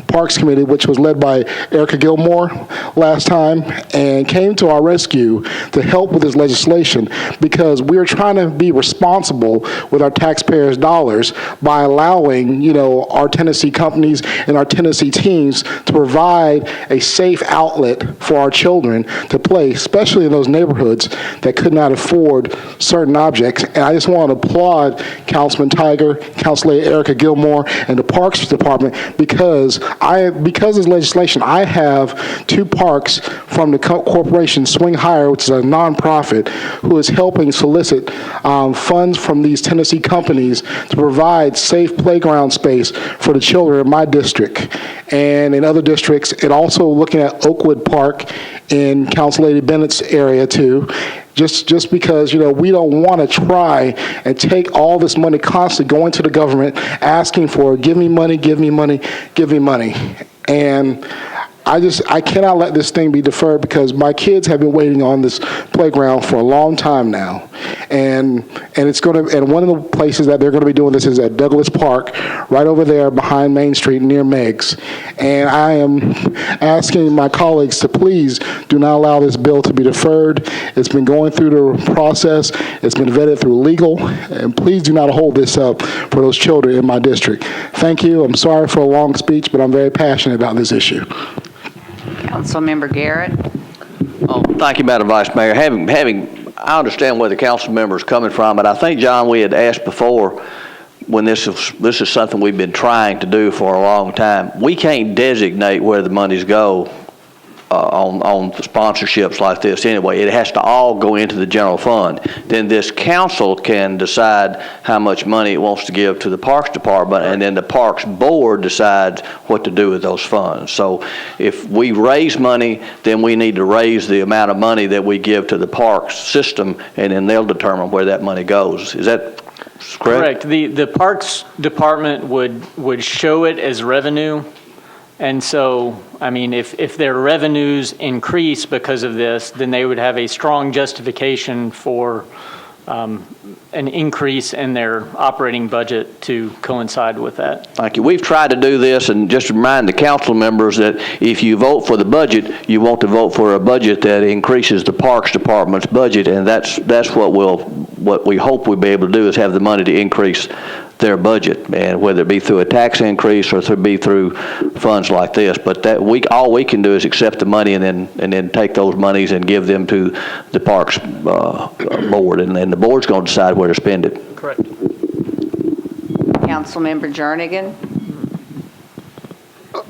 Parks Committee, which was led by Erica Gilmore last time, and came to our rescue to help with this legislation because we were trying to be responsible with our taxpayers' dollars by allowing, our Tennessee companies and our Tennessee teams to provide a safe outlet for our children to play, especially in those neighborhoods that could not afford certain objects. And I just want to applaud Councilman Tiger, Councilor Erica Gilmore, and the Parks Department because of this legislation, I have 2 parks from the corporation Swing Higher, which is a nonprofit, who is helping solicit funds from these Tennessee companies to provide safe playground space for the children in my district and in other districts, and also looking at Oakwood Park in Council Lady Bennett's area too. Just because, we don't want to try and take all this money constantly going to the government asking for, give me money, give me money, give me money. And I cannot let this thing be deferred because my kids have been waiting on this playground for a long time now. And one of the places that they're going to be doing this is at Douglas Park, right over there behind Main Street near Meg's. And I am asking my colleagues to please do not allow this bill to be deferred. It's been going through the process. It's been vetted through legal. And please do not hold this up for those children in my district. Thank you. I'm sorry for a long speech, but I'm very passionate about this issue.
Councilmember Garrett.
Oh, thank you, Madam Vice Mayor. I understand where the council member is coming from, but I think, John, we had asked before when this is something we've been trying to do for a long time. We can't designate where the monies go on sponsorships like this anyway. It has to all go into the general fund. Then this council can decide how much money it wants to give to the Parks Department, and then the Parks Board decides what to do with those funds. So if we raise money, then we need to raise the amount of money that we give to the parks system, and then they'll determine where that money goes. Is that correct?
Correct. The Parks Department would show it as revenue. And so, I mean, if their revenues increase because of this, then they would have a strong justification for an increase in their operating budget to coincide with that.
Thank you. We've tried to do this, and just remind the council members that if you vote for the budget, you want to vote for a budget that increases the Parks Department's budget, and that's what we hope we'll be able to do, is have the money to increase their budget, and whether it be through a tax increase or through funds like this. But all we can do is accept the money and then take those monies and give them to the Parks Board, and then the board's going to decide where to spend it.
Correct.
Councilmember Jernigan?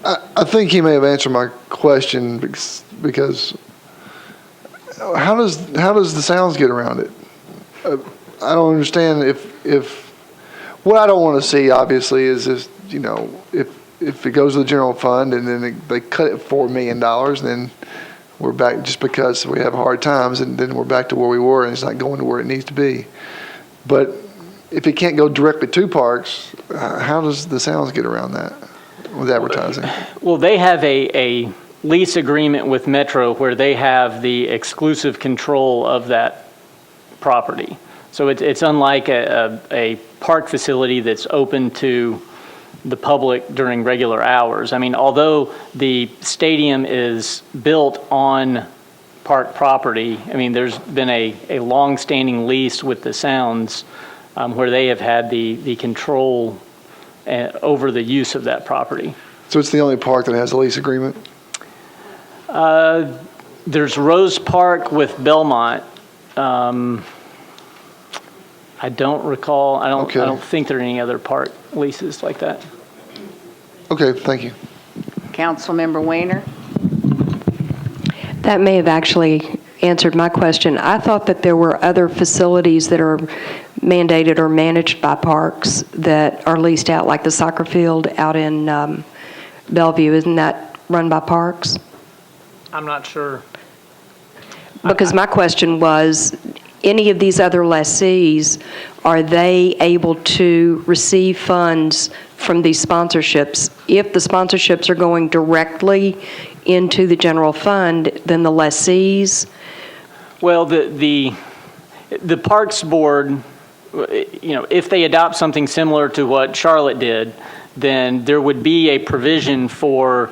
I think he may have answered my question because how does the sounds get around it? I don't understand if what I don't want to see, obviously, is this, if it goes to the general fund and then they cut it $4 million, then we're back just because we have hard times, and then we're back to where we were, and it's not going to where it needs to be. But if it can't go directly to parks, how does the sounds get around that with advertising?
Well, they have a lease agreement with Metro where they have the exclusive control of that property. So it's unlike a park facility that's open to the public during regular hours. I mean, although the stadium is built on park property, I mean, there's been a long-standing lease with the Sounds where they have had the control over the use of that property.
So it's the only park that has a lease agreement?
There's Rose Park with Belmont. I don't recall. I don't think there are any other park leases like that.
Okay, thank you.
Councilmember Weiner?
That may have actually answered my question. I thought that there were other facilities that are mandated or managed by parks that are leased out, like the soccer field out in Bellevue. Isn't that run by parks?
I'm not sure.
Because my question was, any of these other lessees, are they able to receive funds from these sponsorships? If the sponsorships are going directly into the general fund, then the lessees?
Well, the Parks Board, if they adopt something similar to what Charlotte did, then there would be a provision for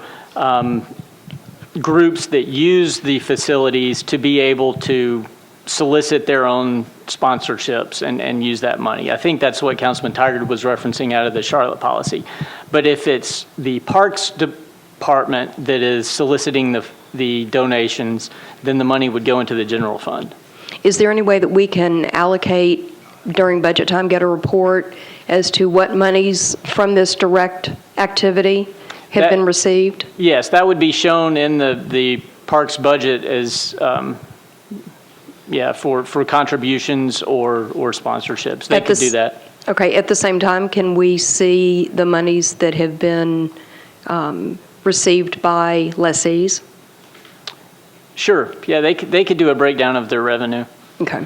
groups that use the facilities to be able to solicit their own sponsorships and use that money. I think that's what Councilman Tigard was referencing out of the Charlotte policy. But if it's the Parks Department that is soliciting the donations, then the money would go into the general fund.
Is there any way that we can allocate during budget time, get a report as to what monies from this direct activity have been received?
Yes, that would be shown in the Parks budget as for contributions or sponsorships. They could do that.
Okay. At the same time, can we see the monies that have been received by lessees?
Sure. Yeah, they could do a breakdown of their revenue.
Okay.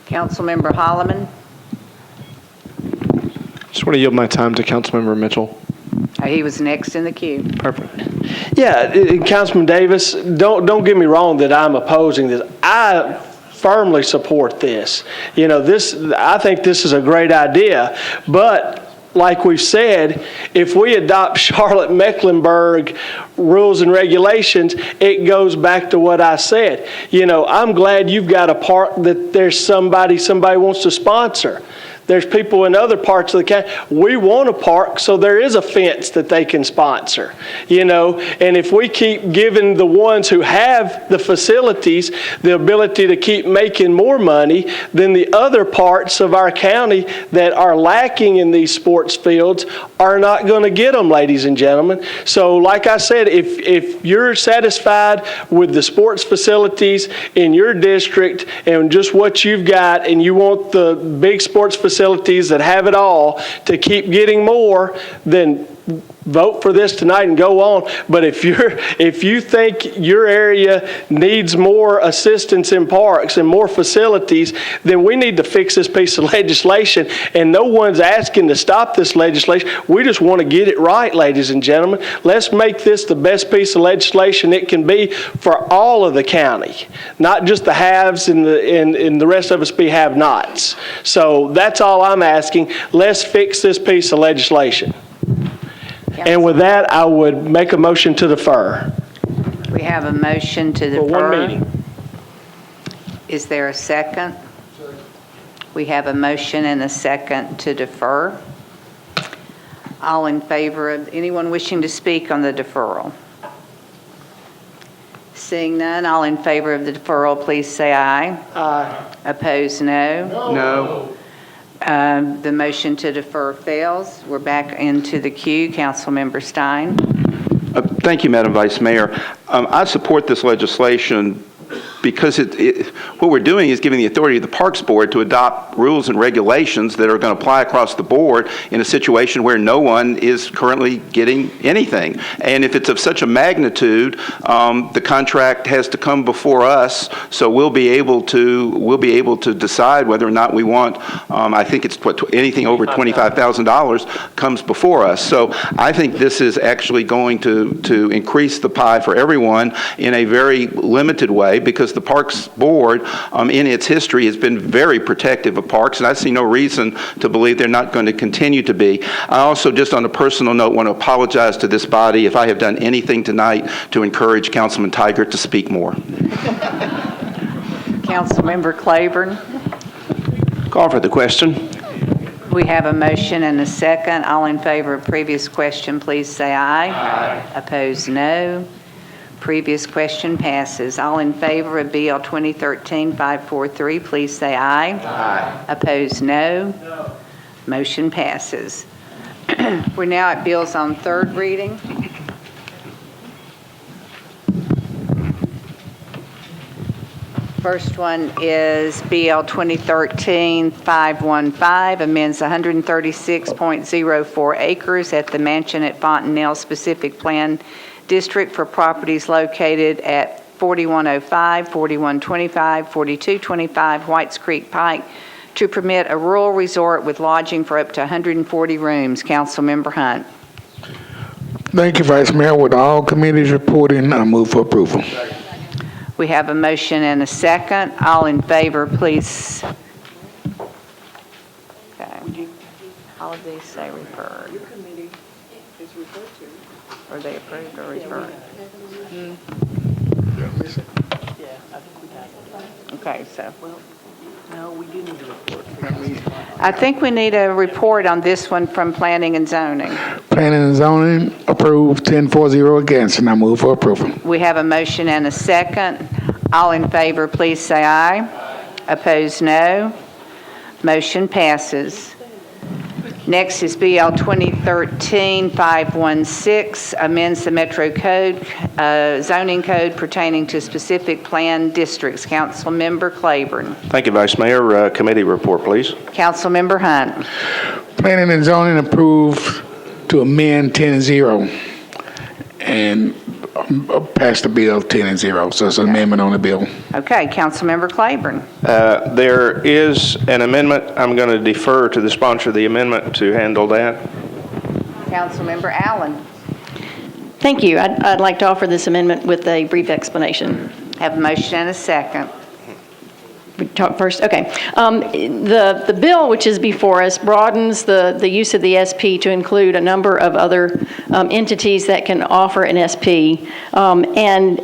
Councilmember Holloman?
Just want to yield my time to Councilmember Mitchell.
He was next in the queue.
Perfect.
Yeah, Councilman Davis, don't get me wrong that I'm opposing this. I firmly support this. I think this is a great idea, but like we've said, if we adopt Charlotte-Mecklenburg rules and regulations, it goes back to what I said. I'm glad you've got a park that there's somebody wants to sponsor. There's people in other parts of the county. We want a park, so there is a fence that they can sponsor, And if we keep giving the ones who have the facilities the ability to keep making more money, then the other parts of our county that are lacking in these sports fields are not going to get them, ladies and gentlemen. So like I said, if you're satisfied with the sports facilities in your district and just what you've got, and you want the big sports facilities that have it all to keep getting more, then vote for this tonight and go on. But if you think your area needs more assistance in parks and more facilities, then we need to fix this piece of legislation. And no one's asking to stop this legislation. We just want to get it right, ladies and gentlemen. Let's make this the best piece of legislation it can be for all of the county, not just the haves and the rest of us be have-nots. So that's all I'm asking. Let's fix this piece of legislation. And with that, I would make a motion to defer.
We have a motion to defer.
For one meeting.
Is there a second? We have a motion and a second to defer. All in favor of, anyone wishing to speak on the deferral? Seeing none, all in favor of the deferral, please say aye.
Aye.
Opposed, no.
No.
The motion to defer fails. We're back into the queue. Councilmember Stein.
Thank you, Madam Vice Mayor. I support this legislation because what we're doing is giving the authority of the Parks Board to adopt rules and regulations that are going to apply across the board in a situation where no one is currently getting anything. And if it's of such a magnitude, the contract has to come before us, so we'll be able to decide whether or not we want. I think it's anything over $25,000 comes before us. So I think this is actually going to increase the pie for everyone in a very limited way, because the Parks Board, in its history, has been very protective of parks, and I see no reason to believe they're not going to continue to be. I also, just on a personal note, want to apologize to this body if I have done anything tonight to encourage Councilman Tiger to speak more.
Councilmember Claiborne.
Call for the question.
We have a motion and a second. All in favor of previous question, please say aye. Aye. Opposed, no. Previous question passes. All in favor of BL 2013-543, please say aye. Aye. Opposed, no. No. Motion passes. We're now at bills on third reading. First one is BL 2013-515, amends 136.04 acres at the mansion at Fontanelle Specific Plan District for properties located at 4105, 4125, 4225 Whites Creek Pike to permit a rural resort with lodging for up to 140 rooms. Councilmember Hunt.
Thank you, Vice Mayor. With all committees reporting, I move for approval.
We have a motion and a second. All in favor, please. Okay. All of these say referred. Your committee is referred to. Are they approved or referred? Okay, so.
No, we do need a report.
I think we need a report on this one from Planning and Zoning.
Planning and Zoning approved 10-4-0 against, and I move for approval.
We have a motion and a second. All in favor, please say aye. Opposed, no. Motion passes. Next is BL 2013-516, amends the Metro Code, zoning code pertaining to specific planned districts. Councilmember Claiborne.
Thank you, Vice Mayor. Committee report, please.
Councilmember Hunt.
Planning and Zoning approved to amend 10-0 and pass the bill 10-0. So it's an amendment on the bill.
Okay, Councilmember Claiborne.
There is an amendment. I'm going to defer to the sponsor of the amendment to handle that.
Councilmember Allen.
Thank you. I'd like to offer this amendment with a brief explanation.
Have a motion and a second.
We talk first? Okay. The bill which is before us broadens the use of the SP to include a number of other entities that can offer an SP and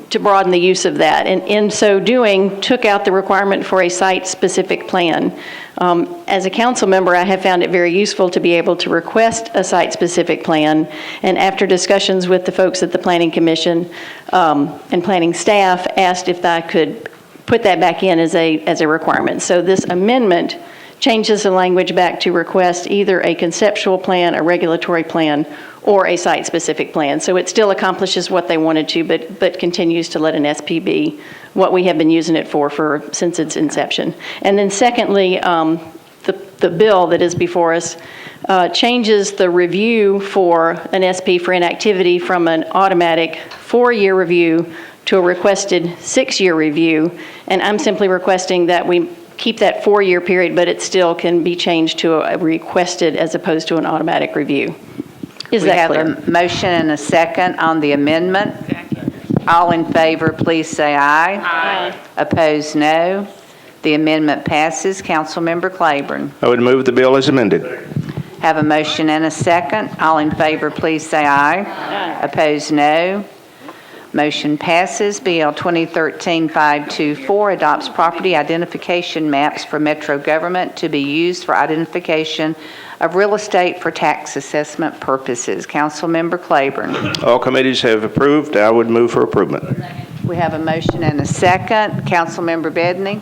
to broaden the use of that. And in so doing, took out the requirement for a site-specific plan. As a council member, I have found it very useful to be able to request a site-specific plan. And after discussions with the folks at the Planning Commission and planning staff, asked if I could put that back in as a requirement. So this amendment changes the language back to request either a conceptual plan, a regulatory plan, or a site-specific plan. So it still accomplishes what they wanted to, but continues to let an SP be what we have been using it for since its inception. And then secondly, the bill that is before us changes the review for an SP for inactivity from an automatic 4-year review to a requested 6-year review. And I'm simply requesting that we keep that 4-year period, but it still can be changed to a requested as opposed to an automatic review. Is that clear?
We have a motion and a second on the amendment. All in favor, please say aye.
Aye.
Opposed, no. The amendment passes. Councilmember Claiborne.
I would move the bill as amended.
Have a motion and a second. All in favor, please say aye.
Aye.
Opposed, no. Motion passes. BL 2013-524 adopts property identification maps for metro government to be used for identification of real estate for tax assessment purposes. Councilmember Claiborne.
All committees have approved. I would move for approval.
We have a motion and a second. Councilmember Bedney.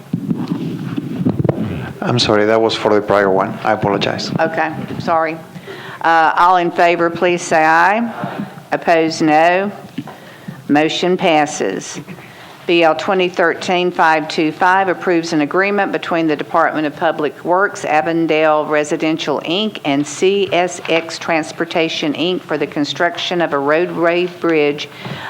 I'm sorry, that was for the prior one. I apologize.
Okay, sorry. All in favor, please say aye. Opposed, no. Motion passes. BL 2013-525 approves an agreement between the Department of Public Works, Avondale Residential, Inc., and CSX Transportation, Inc. for the construction of a roadway bridge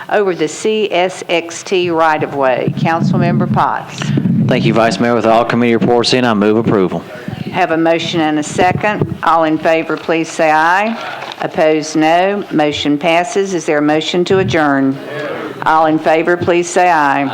over the CSXT right-of-way. Councilmember Potts.
Thank you, Vice Mayor. With all committee reports in, I move approval.
Have a motion and a second. All in favor, please say aye. Opposed, no. Motion passes. Is there a motion to adjourn? All in favor, please say aye.